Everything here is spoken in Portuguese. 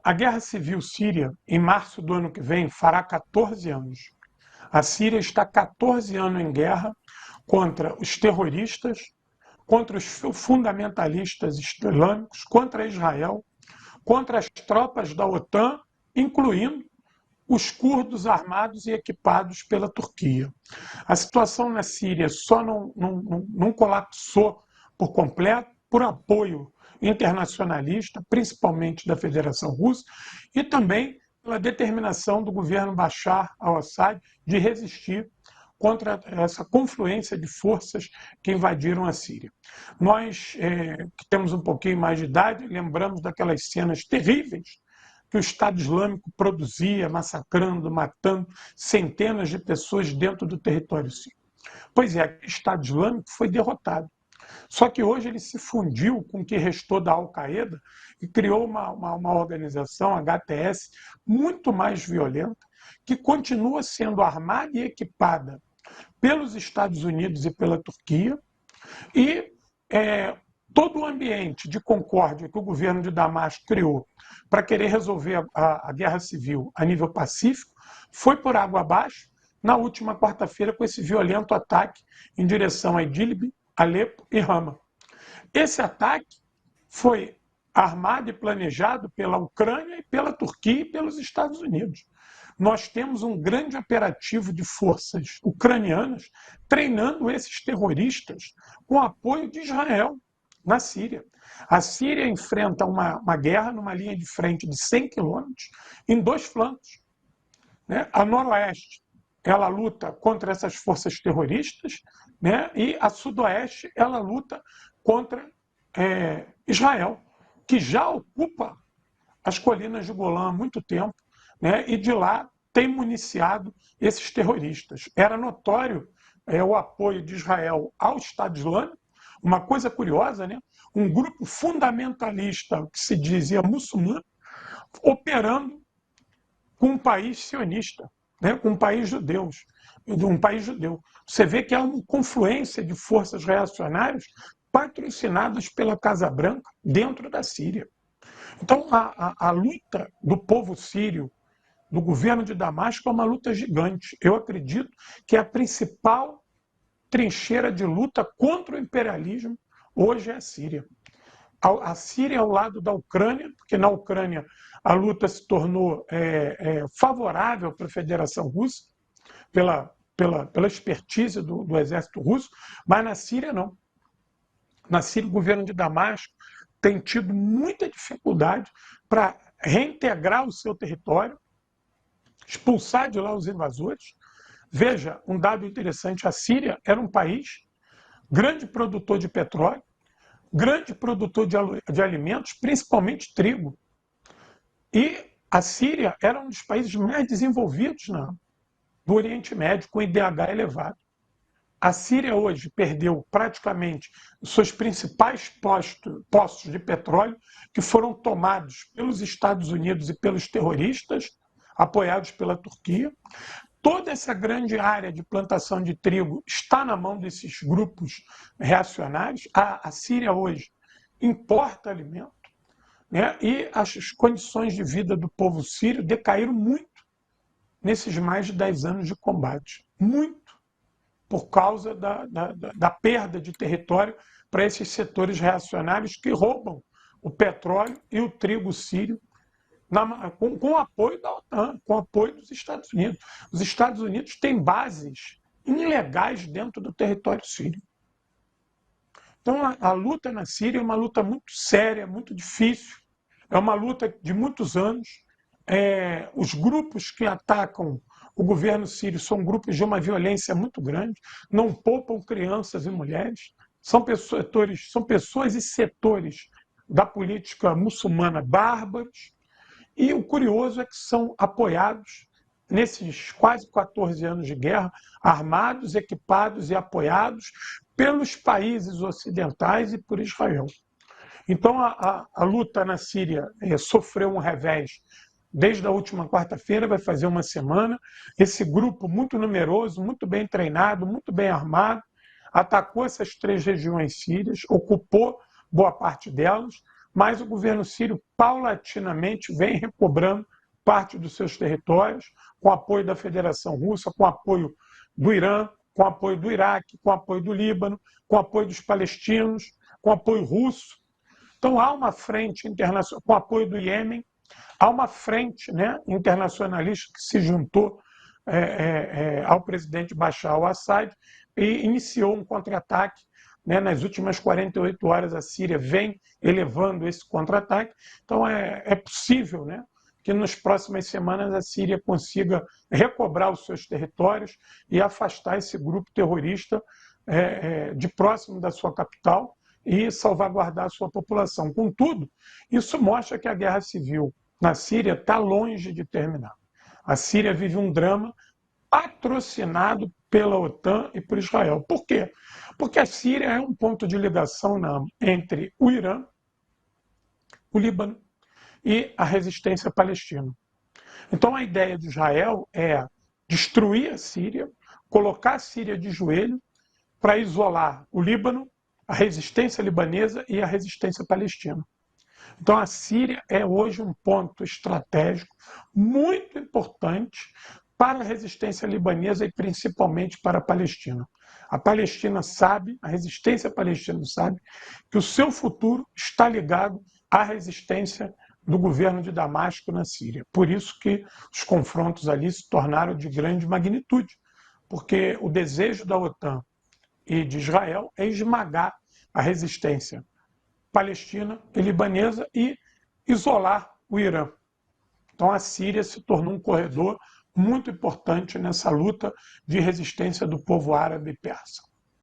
A guerra civil síria, em março do ano que vem, fará 14 anos. A Síria está 14 anos em guerra contra os terroristas, contra os fundamentalistas islâmicos, contra Israel, contra as tropas da OTAN, incluindo os curdos armados e equipados pela Turquia. A situação na Síria só não colapsou por completo por apoio internacionalista, principalmente da Federação Russa, e também pela determinação do governo Bashar al-Assad de resistir contra essa confluência de forças que invadiram a Síria. Nós, que temos um pouquinho mais de idade, lembramos daquelas cenas terríveis que o Estado Islâmico produzia, massacrando, matando centenas de pessoas dentro do território sírio. Pois é, o Estado Islâmico foi derrotado. Só que hoje ele se fundiu com o que restou da Al-Qaeda e criou uma organização, HTS, muito mais violenta, que continua sendo armada e equipada pelos Estados Unidos e pela Turquia, e todo o ambiente de concórdia que o governo de Damasco criou para querer resolver a guerra civil a nível pacífico foi por água abaixo na última quarta-feira com esse violento ataque em direção a Idlib, Alepo e Hama. Esse ataque foi armado e planejado pela Ucrânia e pela Turquia e pelos Estados Unidos. Nós temos um grande operativo de forças ucranianas treinando esses terroristas com apoio de Israel na Síria. A Síria enfrenta uma guerra numa linha de frente de 100 quilômetros em dois flancos. A noroeste, ela luta contra essas forças terroristas, e a sudoeste, ela luta contra Israel, que já ocupa as colinas de Golã há muito tempo, e de lá tem municiado esses terroristas. Era notório o apoio de Israel ao Estado Islâmico. Uma coisa curiosa, um grupo fundamentalista que se dizia muçulmano, operando com um país sionista, com um país judeu. Você vê que há uma confluência de forças reacionárias patrocinadas pela Casa Branca dentro da Síria. Então, a luta do povo sírio, do governo de Damasco, é uma luta gigante. Eu acredito que a principal trincheira de luta contra o imperialismo hoje é a Síria. A Síria é ao lado da Ucrânia, porque na Ucrânia a luta se tornou favorável para a Federação Russa, pela expertise do exército russo, mas na Síria não. Na Síria, o governo de Damasco tem tido muita dificuldade para reintegrar o seu território, expulsar de lá os invasores. Veja, um dado interessante, a Síria era um país grande produtor de petróleo, grande produtor de alimentos, principalmente trigo. E a Síria era um dos países mais desenvolvidos do Oriente Médio, com IDH elevado. A Síria hoje perdeu praticamente os seus principais postos de petróleo, que foram tomados pelos Estados Unidos e pelos terroristas, apoiados pela Turquia. Toda essa grande área de plantação de trigo está na mão desses grupos reacionários. A Síria hoje importa alimento, e as condições de vida do povo sírio decaíram muito nesses mais de 10 anos de combate. Muito por causa da perda de território para esses setores reacionários que roubam o petróleo e o trigo sírio com o apoio da OTAN, com o apoio dos Estados Unidos. Os Estados Unidos têm bases ilegais dentro do território sírio. Então, a luta na Síria é uma luta muito séria, muito difícil, é uma luta de muitos anos. Os grupos que atacam o governo sírio são grupos de uma violência muito grande, não poupam crianças e mulheres, são pessoas e setores da política muçulmana bárbaros, e o curioso é que são apoiados, nesses quase 14 anos de guerra, armados, equipados e apoiados pelos países ocidentais e por Israel. Então, a luta na Síria sofreu um revés desde a última quarta-feira, vai fazer uma semana. Esse grupo muito numeroso, muito bem treinado, muito bem armado, atacou essas 3 regiões sírias, ocupou boa parte delas. mas o governo sírio paulatinamente vem recobrando parte dos seus territórios, com apoio da Federação Russa, com apoio do Irã, com apoio do Iraque, com apoio do Líbano, com apoio dos palestinos, com apoio russo. Então há uma frente internacional, com apoio do Iêmen, há uma frente, né, internacionalista que se juntou ao presidente Bashar al-Assad e iniciou um contra-ataque. Né, nas últimas 48 horas a Síria vem elevando esse contra-ataque. Então é possível, né, que nas próximas semanas a Síria consiga recobrar os seus territórios e afastar esse grupo terrorista de próximo da sua capital e salvaguardar a sua população. Contudo, isso mostra que a guerra civil na Síria está longe de terminar. A Síria vive um drama patrocinado pela OTAN e por Israel. Por quê? Porque a Síria é um ponto de ligação entre o Irã, o Líbano e a resistência palestina. Então a ideia de Israel é destruir a Síria, colocar a Síria de joelho para isolar o Líbano, a resistência libanesa e a resistência palestina. Então a Síria é hoje um ponto estratégico muito importante para a resistência libanesa e principalmente para a Palestina. A Palestina sabe, a resistência palestina sabe, que o seu futuro está ligado à resistência do governo de Damasco na Síria. Por isso que os confrontos ali se tornaram de grande magnitude, porque o desejo da OTAN e de Israel é esmagar a resistência palestina e libanesa e isolar o Irã. Então a Síria se tornou um corredor muito importante nessa luta de resistência do povo árabe e persa.